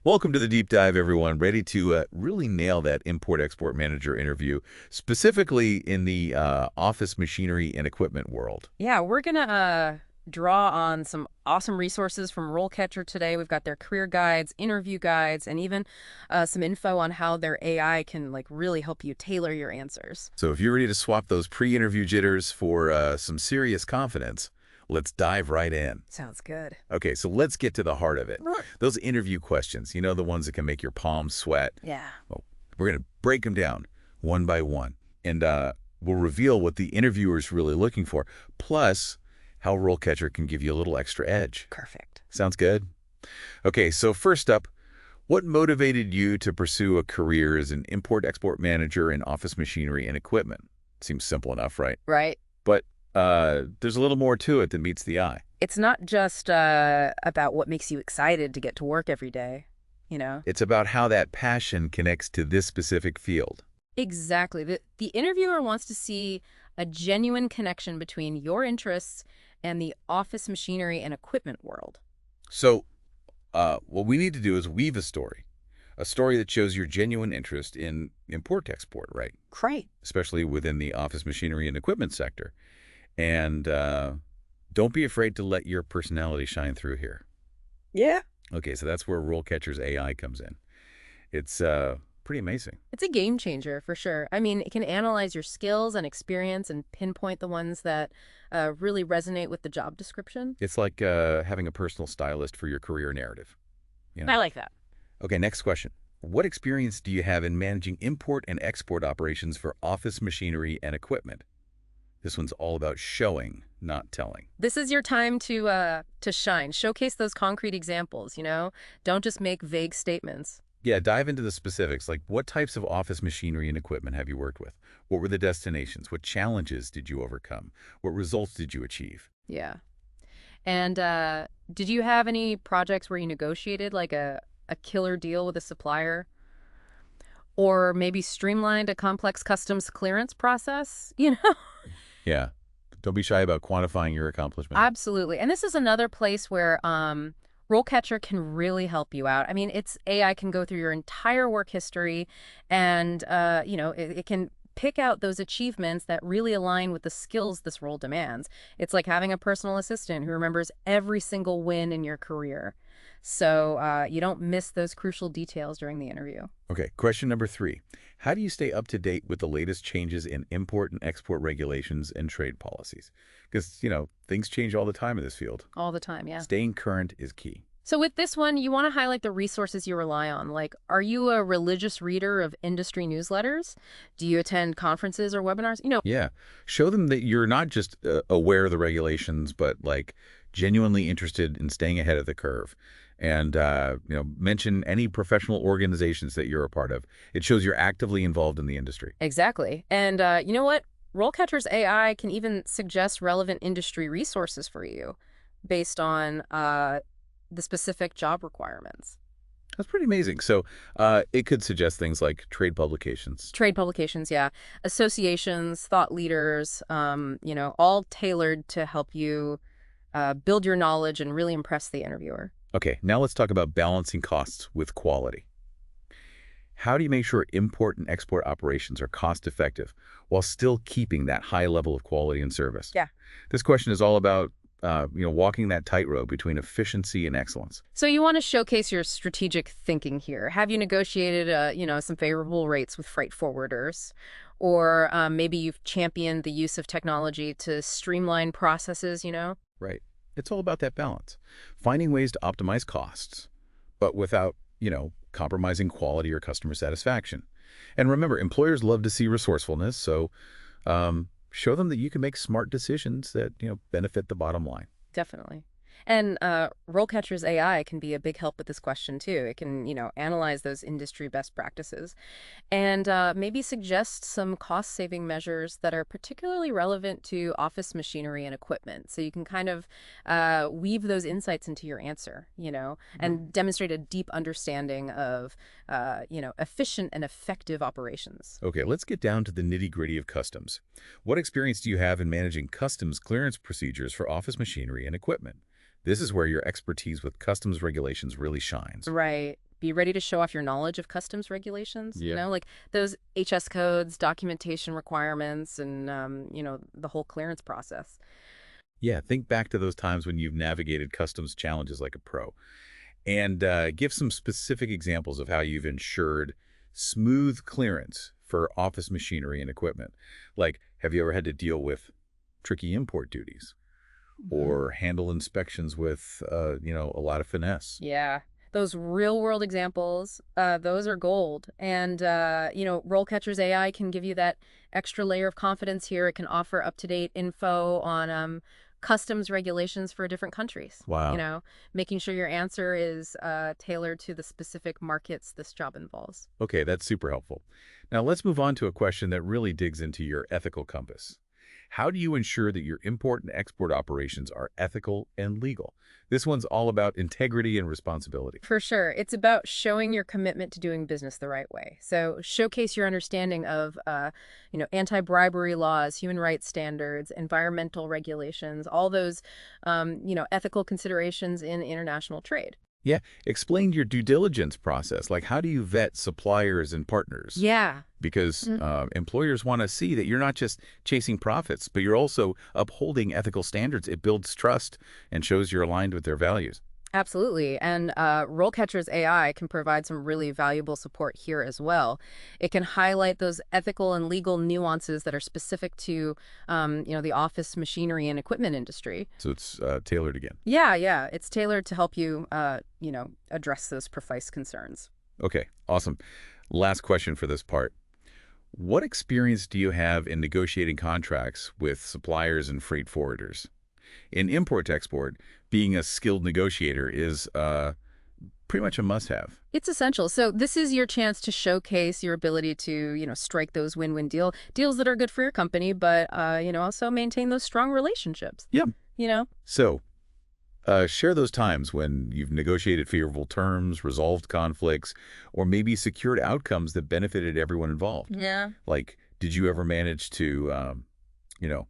Welcome to the deep dive, everyone. Ready to really nail that import-export manager interview, specifically in the office machinery and equipment world. Yeah, we're gonna draw on some awesome resources from RoleCatcher today. We've got their career guides, interview guides, and even some info on how their AI can really help you tailor your answers. So if you're ready to swap those pre-interview jitters for some serious confidence, let's dive right in. Sounds good. Okay, so let's get to the heart of it. Right. Those interview questions, the ones that can make your palms sweat. Yeah. Well, we're going to break them down one by one, and we'll reveal what the interviewer is really looking for, plus how RoleCatcher can give you a little extra edge. Perfect. Sounds good? Okay, so first up, what motivated you to pursue a career as an import-export manager in office machinery and equipment? Seems simple enough, right? Right. But there's a little more to it than meets the eye. It's not just about what makes you excited to get to work every day, you know? It's about how that passion connects to this specific field. Exactly. The interviewer wants to see a genuine connection between your interests and the office machinery and equipment world. So what we need to do is weave a story that shows your genuine interest in import-export, right? Great. Especially within the office machinery and equipment sector. And don't be afraid to let your personality shine through here. Yeah. Okay, so that's where RoleCatcher's AI comes in. It's pretty amazing. It's a game changer for sure. I mean, it can analyze your skills and experience and pinpoint the ones that really resonate with the job description. It's like having a personal stylist for your career narrative. I like that. Okay, next question. What experience do you have in managing import and export operations for office machinery and equipment? This one's all about showing, not telling. This is your time to shine. Showcase those concrete examples, you know? Don't just make vague statements. Yeah, dive into the specifics, like what types of office machinery and equipment have you worked with? What were the destinations? What challenges did you overcome? What results did you achieve? Yeah. And did you have any projects where you negotiated a killer deal with a supplier? Or maybe streamlined a complex customs clearance process? You know? Yeah, don't be shy about quantifying your accomplishment. Absolutely. And this is another place where RoleCatcher can really help you out. I mean, its AI can go through your entire work history and, it can pick out those achievements that really align with the skills this role demands. It's like having a personal assistant who remembers every single win in your career. So you don't miss those crucial details during the interview. Okay, question number 3. How do you stay up to date with the latest changes in import and export regulations and trade policies? Because, things change all the time in this field. All the time, yeah. Staying current is key. So with this one, you want to highlight the resources you rely on. Like, are you a religious reader of industry newsletters? Do you attend conferences or webinars? Yeah, show them that you're not just aware of the regulations, but genuinely interested in staying ahead of the curve. And, mention any professional organizations that you're a part of. It shows you're actively involved in the industry. Exactly. And you know what? RoleCatcher's AI can even suggest relevant industry resources for you based on the specific job requirements. That's pretty amazing. So it could suggest things like Trade publications, yeah. Associations, thought leaders, all tailored to help you build your knowledge and really impress the interviewer. Okay, now let's talk about balancing costs with quality. How do you make sure import and export operations are cost-effective while still keeping that high level of quality and service? Yeah. This question is all about, walking that tightrope between efficiency and excellence. So you want to showcase your strategic thinking here. Have you negotiated, some favorable rates with freight forwarders? Or maybe you've championed the use of technology to streamline processes? Right. It's all about that balance. Finding ways to optimize costs, but without, compromising quality or customer satisfaction. And remember, employers love to see resourcefulness, so show them that you can make smart decisions that, benefit the bottom line. Definitely. And RoleCatcher's AI can be a big help with this question, too. It can, analyze those industry best practices and maybe suggest some cost-saving measures that are particularly relevant to office machinery and equipment. So you can kind of weave those insights into your answer, and demonstrate a deep understanding of, efficient and effective operations. Okay, let's get down to the nitty-gritty of customs. What experience do you have in managing customs clearance procedures for office machinery and equipment? This is where your expertise with customs regulations really shines. Right. Be ready to show off your knowledge of customs regulations, Yeah. like those HS codes, documentation requirements, and, the whole clearance process. Yeah, think back to those times when you've navigated customs challenges like a pro. And give some specific examples of how you've ensured smooth clearance for office machinery and equipment. Like, have you ever had to deal with tricky import duties Mhm. or handle inspections with, a lot of finesse? Yeah. Those real world examples, those are gold. And, RoleCatcher's AI can give you that extra layer of confidence here. It can offer up to date info on customs regulations for different countries, Wow. making sure your answer is tailored to the specific markets this job involves. Okay, that's super helpful. Now let's move on to a question that really digs into your ethical compass. How do you ensure that your import and export operations are ethical and legal? This one's all about integrity and responsibility. For sure. It's about showing your commitment to doing business the right way. So showcase your understanding of, anti-bribery laws, human rights standards, environmental regulations, all those, ethical considerations in international trade. Yeah, explain your due diligence process. Like, how do you vet suppliers and partners? Yeah. Because employers want to see that you're not just chasing profits, but you're also upholding ethical standards. It builds trust and shows you're aligned with their values. Absolutely. And RoleCatcher's AI can provide some really valuable support here as well. It can highlight those ethical and legal nuances that are specific to, the office machinery and equipment industry. So it's tailored again. Yeah, yeah. It's tailored to help you, address those precise concerns. Okay, awesome. Last question for this part. What experience do you have in negotiating contracts with suppliers and freight forwarders? In import-export, being a skilled negotiator is pretty much a must-have. It's essential. So this is your chance to showcase your ability to, strike those win-win deals that are good for your company, but, also maintain those strong relationships, Yeah. you know? So, share those times when you've negotiated favorable terms, resolved conflicts, or maybe secured outcomes that benefited everyone involved. Yeah. Like, did you ever manage to, you know,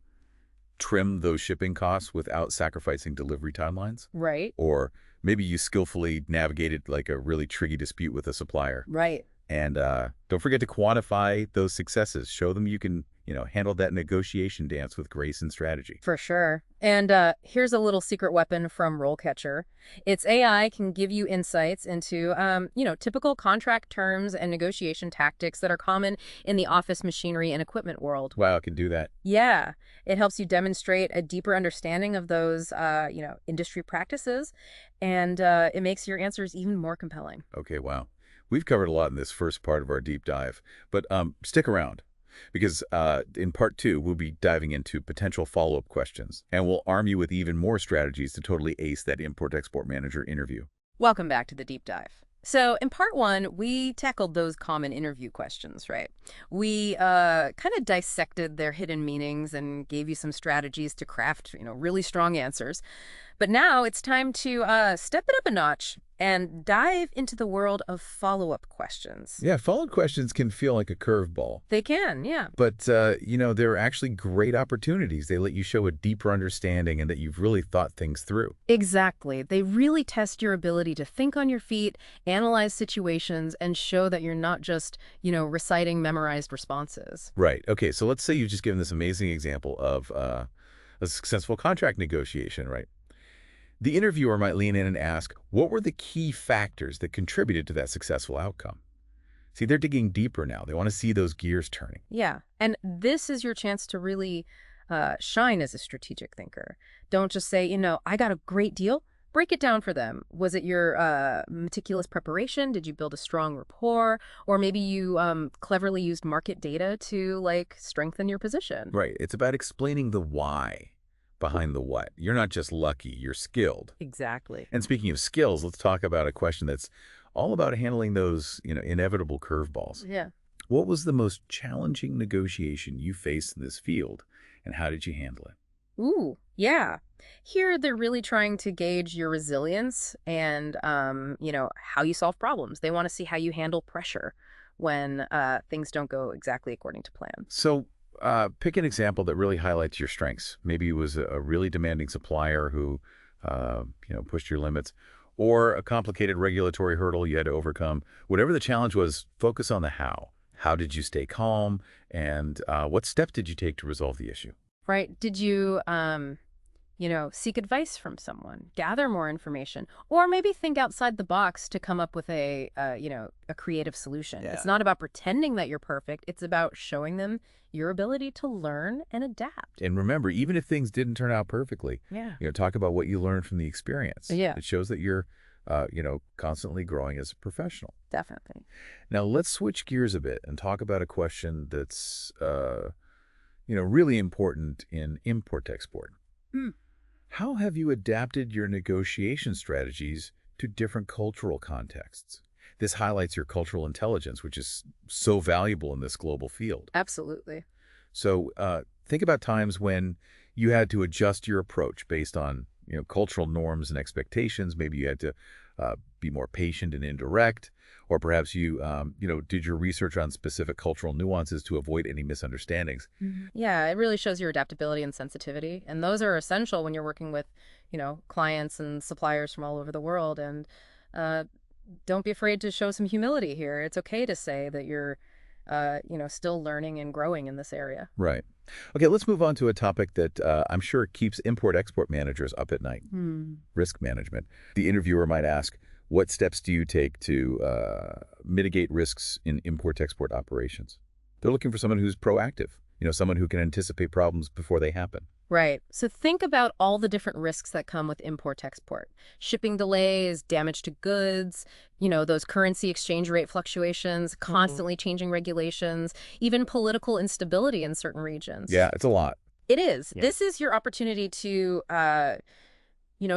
trim those shipping costs without sacrificing delivery timelines? Right. Or maybe you skillfully navigated like a really tricky dispute with a supplier. Right. And don't forget to quantify those successes. Show them you can, handle that negotiation dance with grace and strategy. For sure. And here's a little secret weapon from RoleCatcher. Its AI can give you insights into, typical contract terms and negotiation tactics that are common in the office machinery and equipment world. Wow, I can do that. Yeah, it helps you demonstrate a deeper understanding of those, industry practices, and it makes your answers even more compelling. Okay, wow. We've covered a lot in this first part of our deep dive, but stick around because in part two, we'll be diving into potential follow-up questions, and we'll arm you with even more strategies to totally ace that import-export manager interview. Welcome back to the deep dive. So, in part one, we tackled those common interview questions, right? We kind of dissected their hidden meanings and gave you some strategies to craft, really strong answers. But now it's time to step it up a notch and dive into the world of follow-up questions. Yeah, follow-up questions can feel like a curveball, They can, yeah. but, they're actually great opportunities. They let you show a deeper understanding and that you've really thought things through. Exactly. They really test your ability to think on your feet, analyze situations, and show that you're not just, reciting memorized responses. Right. Okay, so let's say you've just given this amazing example of a successful contract negotiation, right? The interviewer might lean in and ask, what were the key factors that contributed to that successful outcome? See, they're digging deeper now. They want to see those gears turning. Yeah. And this is your chance to really shine as a strategic thinker. Don't just say, I got a great deal. Break it down for them. Was it your meticulous preparation? Did you build a strong rapport? Or maybe you cleverly used market data to, strengthen your position? Right. It's about explaining the why behind the what. You're not just lucky, you're skilled. Exactly. And speaking of skills, let's talk about a question that's all about handling those, inevitable curveballs. Yeah. What was the most challenging negotiation you faced in this field, and how did you handle it? Ooh, yeah. Here, they're really trying to gauge your resilience and, how you solve problems. They want to see how you handle pressure when things don't go exactly according to plan. So, pick an example that really highlights your strengths. Maybe it was a really demanding supplier who, pushed your limits, or a complicated regulatory hurdle you had to overcome. Whatever the challenge was, focus on the how. How did you stay calm, and what steps did you take to resolve the issue? Right. Did you, seek advice from someone, gather more information, or maybe think outside the box to come up with a creative solution? Yeah. It's not about pretending that you're perfect. It's about showing them your ability to learn and adapt. And remember, even if things didn't turn out perfectly, Yeah. talk about what you learned from the experience. Yeah, It shows that you're, constantly growing as a professional. definitely. Now, let's switch gears a bit and talk about a question that's, really important in import-export. Hmm. How have you adapted your negotiation strategies to different cultural contexts? This highlights your cultural intelligence, which is so valuable in this global field. Absolutely. So think about times when you had to adjust your approach based on cultural norms and expectations. Maybe you had to be more patient and indirect, or perhaps you did your research on specific cultural nuances to avoid any misunderstandings. Yeah, it really shows your adaptability and sensitivity. And those are essential when you're working with, clients and suppliers from all over the world. And uh, don't be afraid to show some humility here. It's okay to say that you're, still learning and growing in this area. Right. Okay, let's move on to a topic that I'm sure keeps import-export managers up at night: risk management. The interviewer might ask, what steps do you take to mitigate risks in import-export operations? They're looking for someone who's proactive, someone who can anticipate problems before they happen. Right. So think about all the different risks that come with import-export. Shipping delays, damage to goods, those currency exchange rate fluctuations, constantly changing regulations, even political instability in certain regions. Yeah, it's a lot. It is. Yeah. This is your opportunity to,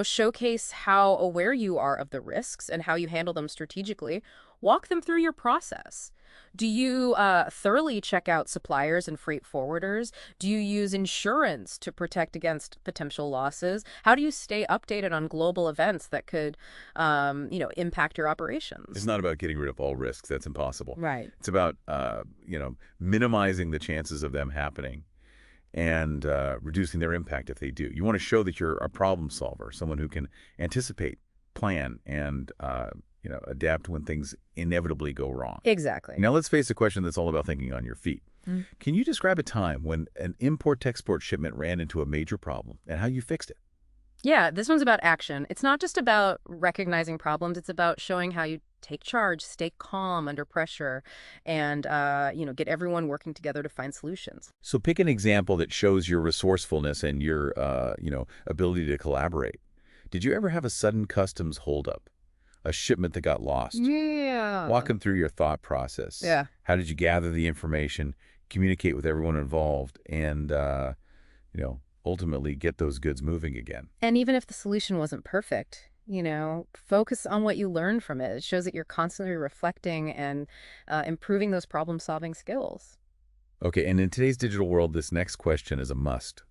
showcase how aware you are of the risks and how you handle them strategically. Walk them through your process. Do you thoroughly check out suppliers and freight forwarders? Do you use insurance to protect against potential losses? How do you stay updated on global events that could, impact your operations? It's not about getting rid of all risks. That's impossible. Right. It's about, minimizing the chances of them happening and reducing their impact if they do. You want to show that you're a problem solver, someone who can anticipate, plan, and adapt when things inevitably go wrong. Exactly. Now let's face a question that's all about thinking on your feet. Can you describe a time when an import-export shipment ran into a major problem and how you fixed it? Yeah, this one's about action. It's not just about recognizing problems. It's about showing how you take charge, stay calm under pressure, and, get everyone working together to find solutions. So pick an example that shows your resourcefulness and your, ability to collaborate. Did you ever have a sudden customs holdup? A shipment that got lost? Yeah. Walk them through your thought process. Yeah. How did you gather the information, communicate with everyone involved, and, ultimately get those goods moving again? And even if the solution wasn't perfect, focus on what you learned from it. It shows that you're constantly reflecting and improving those problem-solving skills. Okay, and in today's digital world, this next question is a must.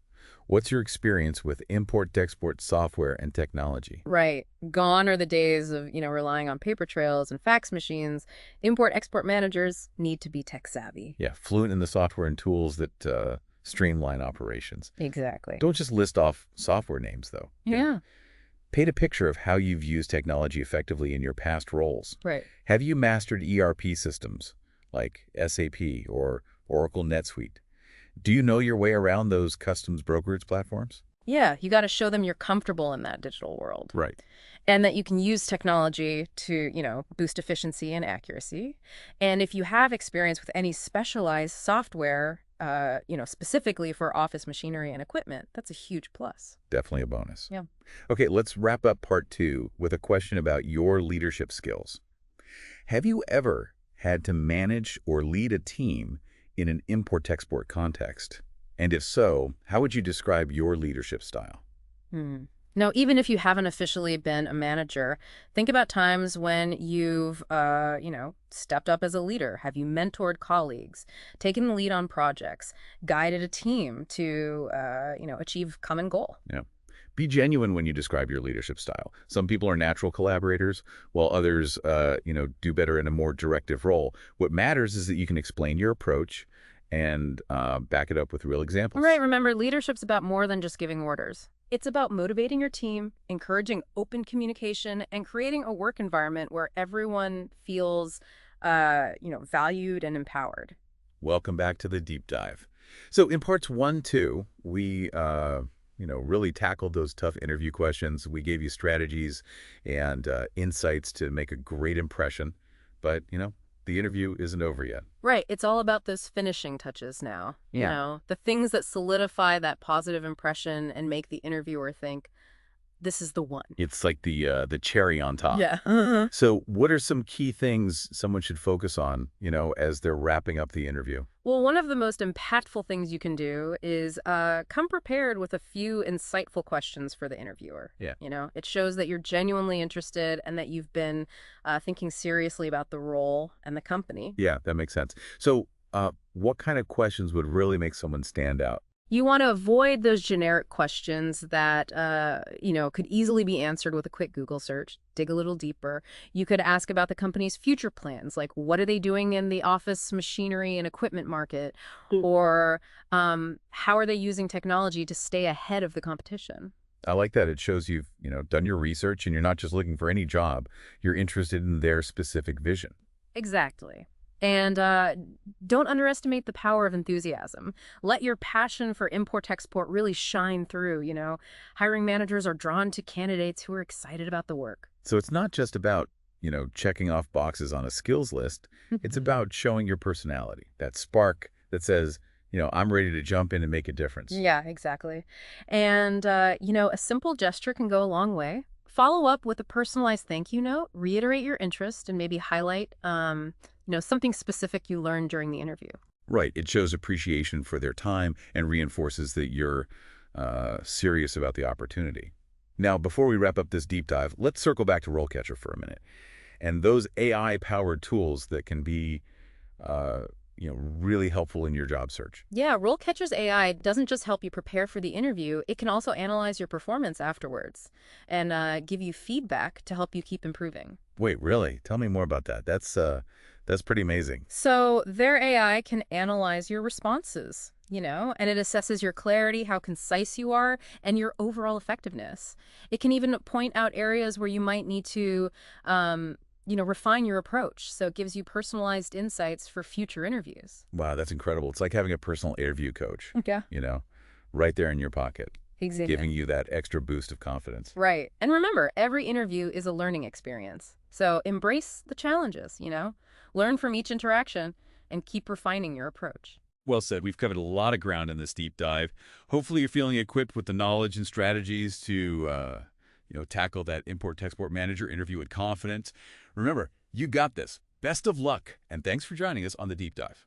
What's your experience with import-export software and technology? Right. Gone are the days of, relying on paper trails and fax machines. Import-export managers need to be tech savvy. Yeah, fluent in the software and tools that streamline operations. Exactly. Don't just list off software names, though. Yeah. Paint a picture of how you've used technology effectively in your past roles. Right. Have you mastered ERP systems like SAP or Oracle NetSuite? Do you know your way around those customs brokerage platforms? Yeah, you got to show them you're comfortable in that digital world. Right. And that you can use technology to, boost efficiency and accuracy. And if you have experience with any specialized software, specifically for office machinery and equipment, that's a huge plus. Definitely a bonus. Yeah. Okay, let's wrap up part 2 with a question about your leadership skills. Have you ever had to manage or lead a team in an import-export context? And if so, how would you describe your leadership style? Now, even if you haven't officially been a manager, think about times when you've, stepped up as a leader. Have you mentored colleagues, taken the lead on projects, guided a team to, achieve common goal? Yeah. Be genuine when you describe your leadership style. Some people are natural collaborators, while others, do better in a more directive role. What matters is that you can explain your approach and back it up with real examples. Right. Remember, leadership's about more than just giving orders. It's about motivating your team, encouraging open communication, and creating a work environment where everyone feels, valued and empowered. Welcome back to the deep dive. So in parts 1, 2, we, really tackled those tough interview questions. We gave you strategies and insights to make a great impression. But, the interview isn't over yet. Right. It's all about those finishing touches now. Yeah. The things that solidify that positive impression and make the interviewer think, this is the one. It's like the cherry on top. Yeah. Uh-huh. So what are some key things someone should focus on, as they're wrapping up the interview? Well, one of the most impactful things you can do is come prepared with a few insightful questions for the interviewer. Yeah. It shows that you're genuinely interested and that you've been thinking seriously about the role and the company. Yeah, that makes sense. So what kind of questions would really make someone stand out? You want to avoid those generic questions that, could easily be answered with a quick Google search. Dig a little deeper. You could ask about the company's future plans, like what are they doing in the office machinery and equipment market, or how are they using technology to stay ahead of the competition? I like that. It shows you've, done your research and you're not just looking for any job. You're interested in their specific vision. Exactly. And don't underestimate the power of enthusiasm. Let your passion for import-export really shine through. Hiring managers are drawn to candidates who are excited about the work. So it's not just about, checking off boxes on a skills list. It's about showing your personality, that spark that says, I'm ready to jump in and make a difference. Yeah, exactly. And, a simple gesture can go a long way. Follow up with a personalized thank you note, reiterate your interest, and maybe highlight, something specific you learned during the interview. Right. It shows appreciation for their time and reinforces that you're serious about the opportunity. Now, before we wrap up this deep dive, let's circle back to RoleCatcher for a minute. And those AI-powered tools that can be, really helpful in your job search. Yeah, RoleCatcher's AI doesn't just help you prepare for the interview, it can also analyze your performance afterwards and give you feedback to help you keep improving. Wait, really? Tell me more about that. That's pretty amazing. So their AI can analyze your responses, and it assesses your clarity, how concise you are, and your overall effectiveness. It can even point out areas where you might need to, refine your approach. So it gives you personalized insights for future interviews. Wow, that's incredible. It's like having a personal interview coach, Yeah, right there in your pocket, exactly. giving you that extra boost of confidence. Right. And remember, every interview is a learning experience. So embrace the challenges, learn from each interaction and keep refining your approach. Well said. We've covered a lot of ground in this deep dive. Hopefully you're feeling equipped with the knowledge and strategies to, tackle that import-export manager interview with confidence. Remember, you got this. Best of luck, and thanks for joining us on the deep dive.